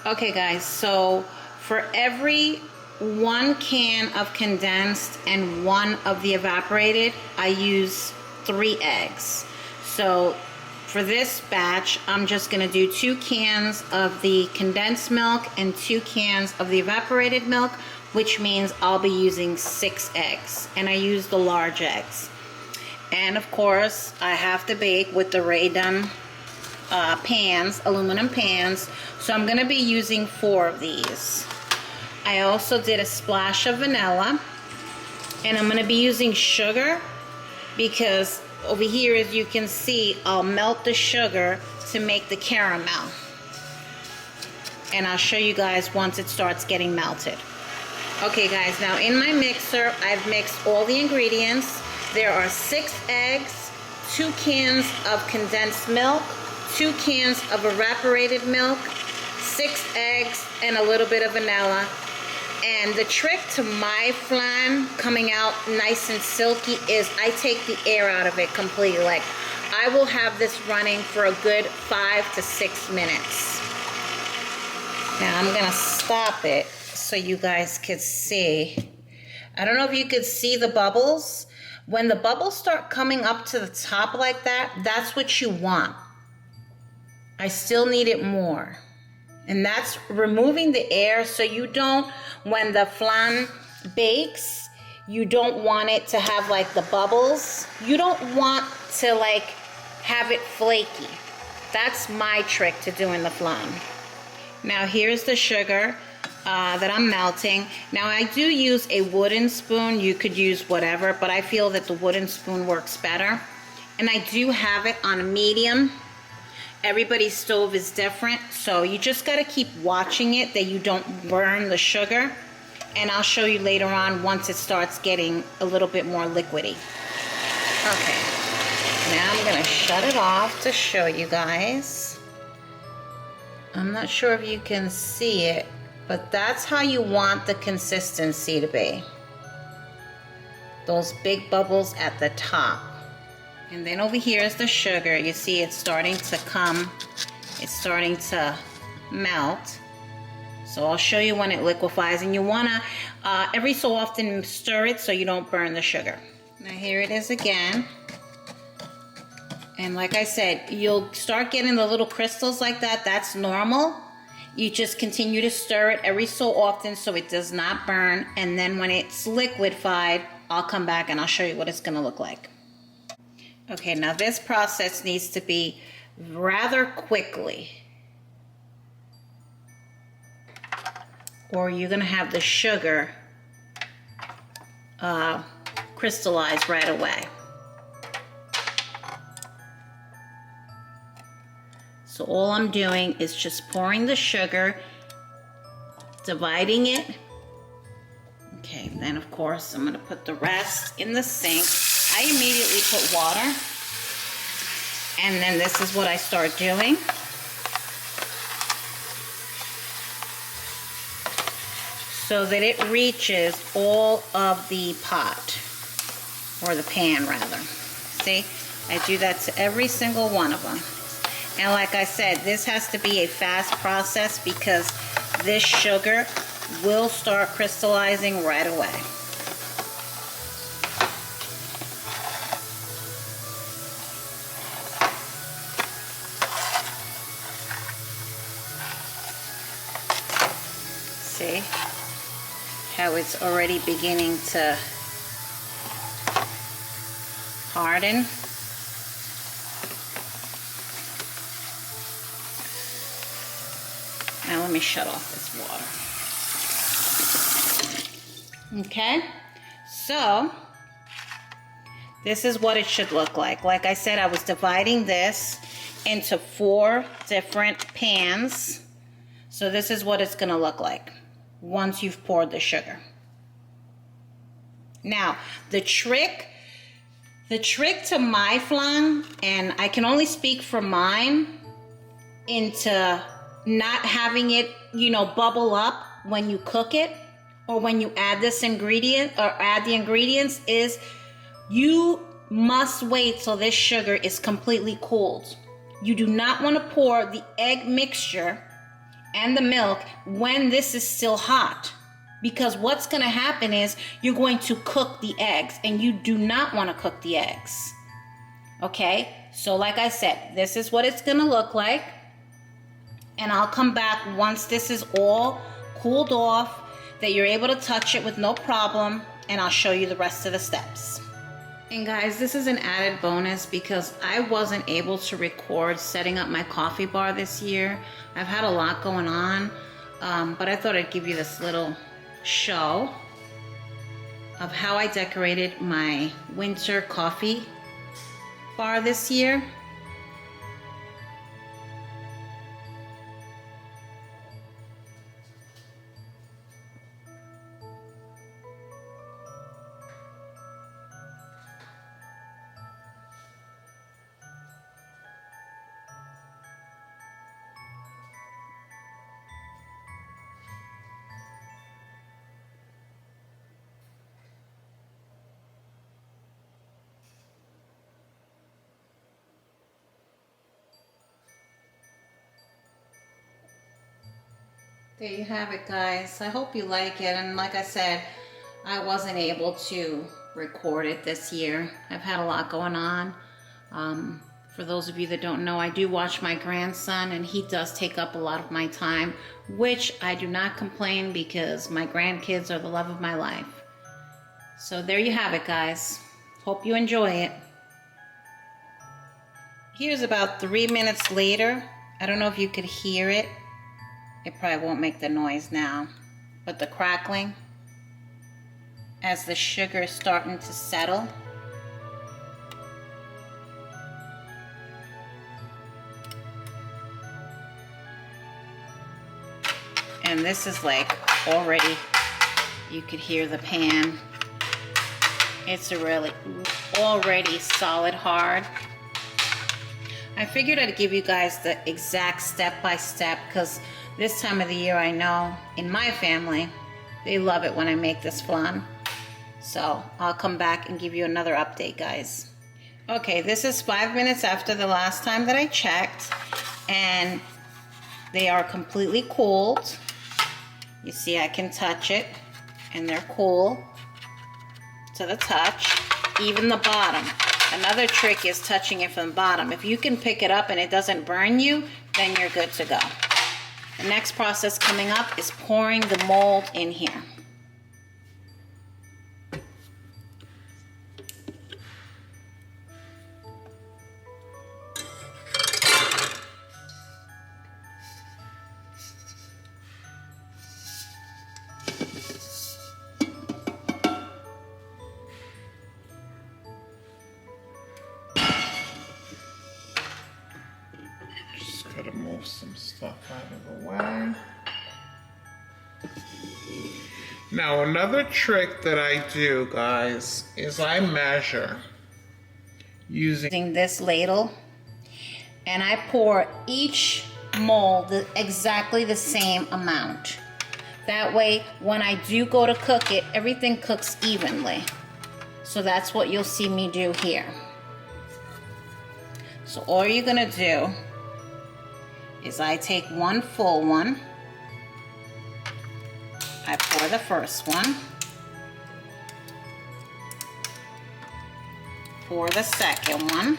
Okay guys, so for every 1 can of condensed and 1 of the evaporated, I use 3 eggs. So for this batch, I'm just gonna do 2 cans of the condensed milk and 2 cans of the evaporated milk, which means I'll be using 6 eggs, and I use the large eggs. And of course, I have to bake with the Raydon pans, aluminum pans, so I'm gonna be using 4 of these. I also did a splash of vanilla, and I'm gonna be using sugar because over here, as you can see, I'll melt the sugar to make the caramel, and I'll show you guys once it starts getting melted. Okay guys, now in my mixer, I've mixed all the ingredients. There are 6 eggs, 2 cans of condensed milk, 2 cans of evaporated milk, 6 eggs, and a little bit of vanilla. And the trick to my flan coming out nice and silky is I take the air out of it completely. Like, I will have this running for a good 5 to 6 minutes. Now I'm gonna stop it so you guys could see. I don't know if you could see the bubbles. When the bubbles start coming up to the top like that, that's what you want. I still need it more. And that's removing the air, so you don't, when the flan bakes, you don't want it to have like the bubbles. You don't want to like have it flaky. That's my trick to doing the flan. Now here's the sugar that I'm melting. Now I do use a wooden spoon. You could use whatever, but I feel that the wooden spoon works better. And I do have it on a medium. Everybody's stove is different, so you just got to keep watching it that you don't burn the sugar. And I'll show you later on once it starts getting a little bit more liquidy. Okay, now I'm gonna shut it off to show you guys. I'm not sure if you can see it, but that's how you want the consistency to be. Those big bubbles at the top. And then over here is the sugar. You see it's starting to come, it's starting to melt. So I'll show you when it liquefies, and you wanna every so often stir it so you don't burn the sugar. Now here it is again. And like I said, you'll start getting the little crystals like that. That's normal. You just continue to stir it every so often so it does not burn. And then when it's liquefied, I'll come back and I'll show you what it's gonna look like. Okay, now this process needs to be rather quickly, or you're gonna have the sugar crystallize right away. So all I'm doing is just pouring the sugar, dividing it. Okay, then of course I'm gonna put the rest in the sink. I immediately put water, and then this is what I start doing. So that it reaches all of the pot, or the pan rather. See, I do that to every single one of them. And like I said, this has to be a fast process because this sugar will start crystallizing right away. See how it's already beginning to harden? Now let me shut off this water. Okay, so this is what it should look like. Like I said, I was dividing this into 4 different pans. So this is what it's gonna look like once you've poured the sugar. Now, the trick to my flan, and I can only speak for mine, into not having it, you know, bubble up when you cook it or when you add this ingredient or add the ingredients, is you must wait till this sugar is completely cooled. You do not want to pour the egg mixture and the milk when this is still hot. Because what's going to happen is you're going to cook the eggs, and you do not want to cook the eggs. Okay, so like I said, this is what it's going to look like. And I'll come back once this is all cooled off, that you're able to touch it with no problem, and I'll show you the rest of the steps. And guys, this is an added bonus because I wasn't able to record setting up my coffee bar this year. I've had a lot going on, but I thought I'd give you this little show of how I decorated my winter coffee bar this year. There you have it, guys. I hope you like it. And like I said, I wasn't able to record it this year. I've had a lot going on. For those of you that don't know, I do watch my grandson, and he does take up a lot of my time, which I do not complain because my grandkids are the love of my life. So there you have it, guys. Hope you enjoy it. Here's about 3 minutes later. I don't know if you could hear it. It probably won't make the noise now, but the crackling as the sugar is starting to settle. And this is like already, you could hear the pan. It's really already solid hard. I figured I'd give you guys the exact step-by-step because this time of the year, I know in my family, they love it when I make this flan. So I'll come back and give you another update, guys. Okay, this is 5 minutes after the last time that I checked, and they are completely cooled. You see, I can touch it, and they're cool to the touch. Even the bottom. Another trick is touching it from the bottom. If you can pick it up and it doesn't burn you, then you're good to go. The next process coming up is pouring the mold in here. Gotta move some stuff out of the way. Now another trick that I do, guys, is I measure using This ladle, and I pour each mold exactly the same amount. That way, when I do go to cook it, everything cooks evenly. So that's what you'll see me do here. So all you're gonna do is I take one full one, I pour the first one, pour the second one,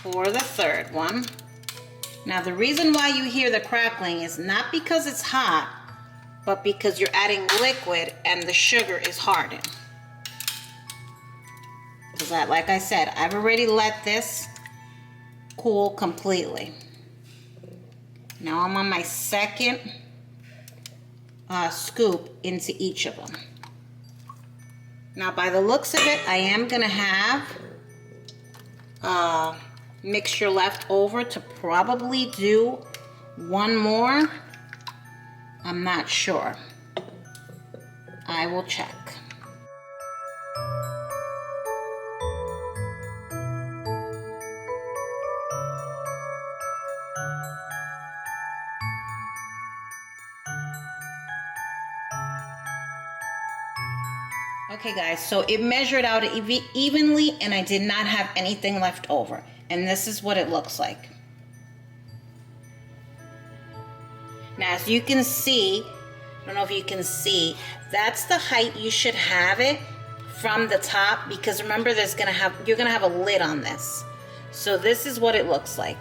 pour the third one. Now the reason why you hear the crackling is not because it's hot, but because you're adding liquid and the sugar is hardened. Because like I said, I've already let this cool completely. Now I'm on my second scoop into each of them. Now by the looks of it, I am gonna have mixture left over to probably do one more. I'm not sure. I will check. Okay guys, so it measured out evenly and I did not have anything left over. And this is what it looks like. Now, as you can see, I don't know if you can see, that's the height you should have it from the top, because remember you're gonna have a lid on this. So this is what it looks like.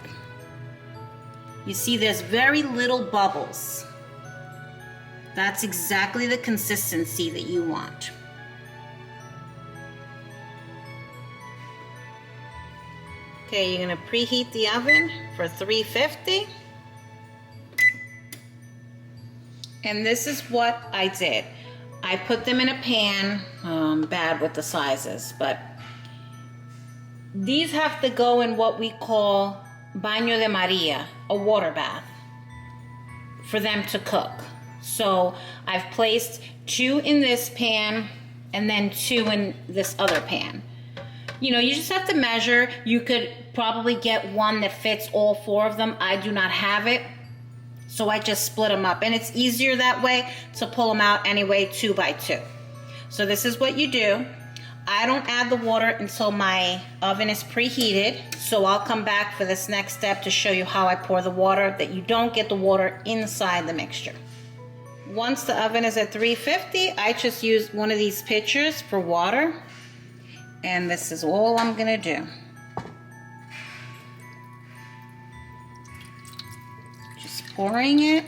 You see there's very little bubbles. That's exactly the consistency that you want. Okay, you're gonna preheat the oven for 350. And this is what I did. I put them in a pan, bad with the sizes, but these have to go in what we call baño de Maria, a water bath, for them to cook. So I've placed 2 in this pan and then 2 in this other pan. You know, you just have to measure. You could probably get one that fits all 4 of them. I do not have it, so I just split them up, and it's easier that way to pull them out anyway, 2 by 2. So this is what you do. I don't add the water until my oven is preheated, so I'll come back for this next step to show you how I pour the water, that you don't get the water inside the mixture. Once the oven is at 350, I just use one of these pitchers for water, and this is all I'm gonna do. Just pouring it.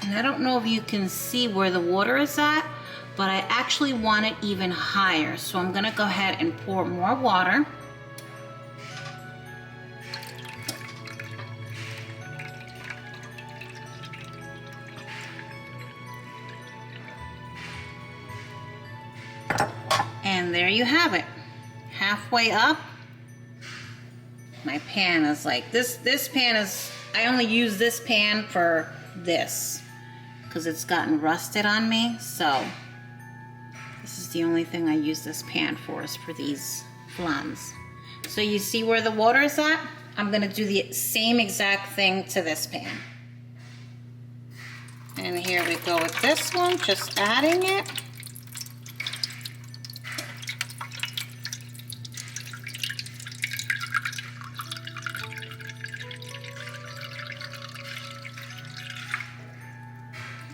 And I don't know if you can see where the water is at, but I actually want it even higher. So I'm gonna go ahead and pour more water. And there you have it. Halfway up. My pan is like, this pan is, I only use this pan for this, because it's gotten rusted on me, so this is the only thing I use this pan for, is for these flans. So you see where the water is at? I'm gonna do the same exact thing to this pan. And here we go with this one, just adding it.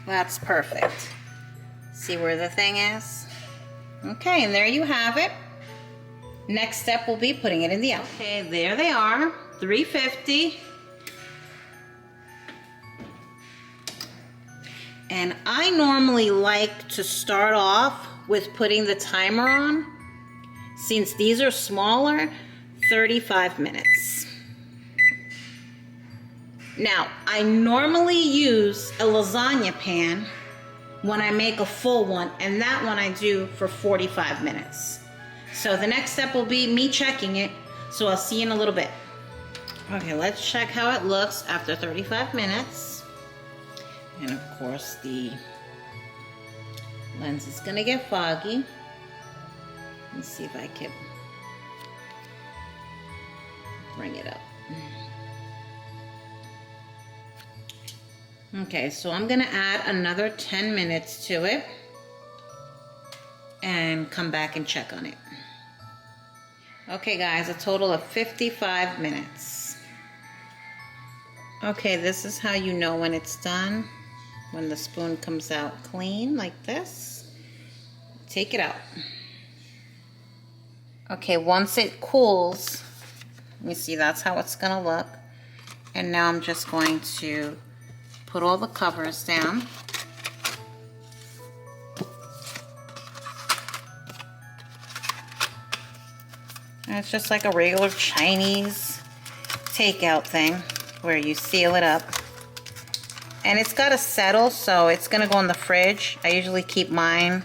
That's perfect. See where the thing is? Okay, and there you have it. Next step will be putting it in the oven. Okay, there they are, 350. And I normally like to start off with putting the timer on. Since these are smaller, 35 minutes. Now, I normally use a lasagna pan when I make a full one, and that one I do for 45 minutes. So the next step will be me checking it, so I'll see you in a little bit. Okay, let's check how it looks after 35 minutes. And of course, the lens is gonna get foggy. Let's see if I can bring it up. Okay, so I'm gonna add another 10 minutes to it and come back and check on it. Okay guys, a total of 55 minutes. Okay, this is how you know when it's done. When the spoon comes out clean like this, take it out. Okay, once it cools, let me see, that's how it's gonna look. And now I'm just going to put all the covers down. And it's just like a regular Chinese takeout thing where you seal it up. And it's got to settle, so it's gonna go in the fridge. I usually keep mine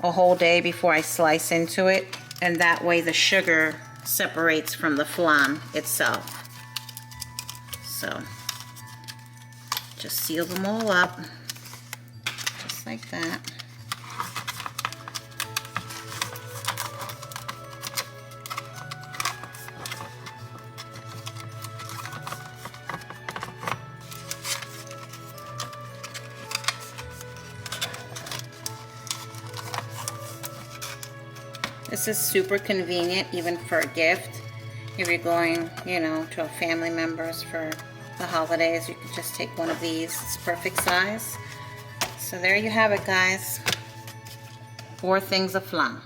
a whole day before I slice into it, and that way the sugar separates from the flan itself. So just seal them all up, just like that. This is super convenient even for a gift. If you're going, you know, to a family members for the holidays, you can just take one of these. It's perfect size. So there you have it, guys. 4 things of flan.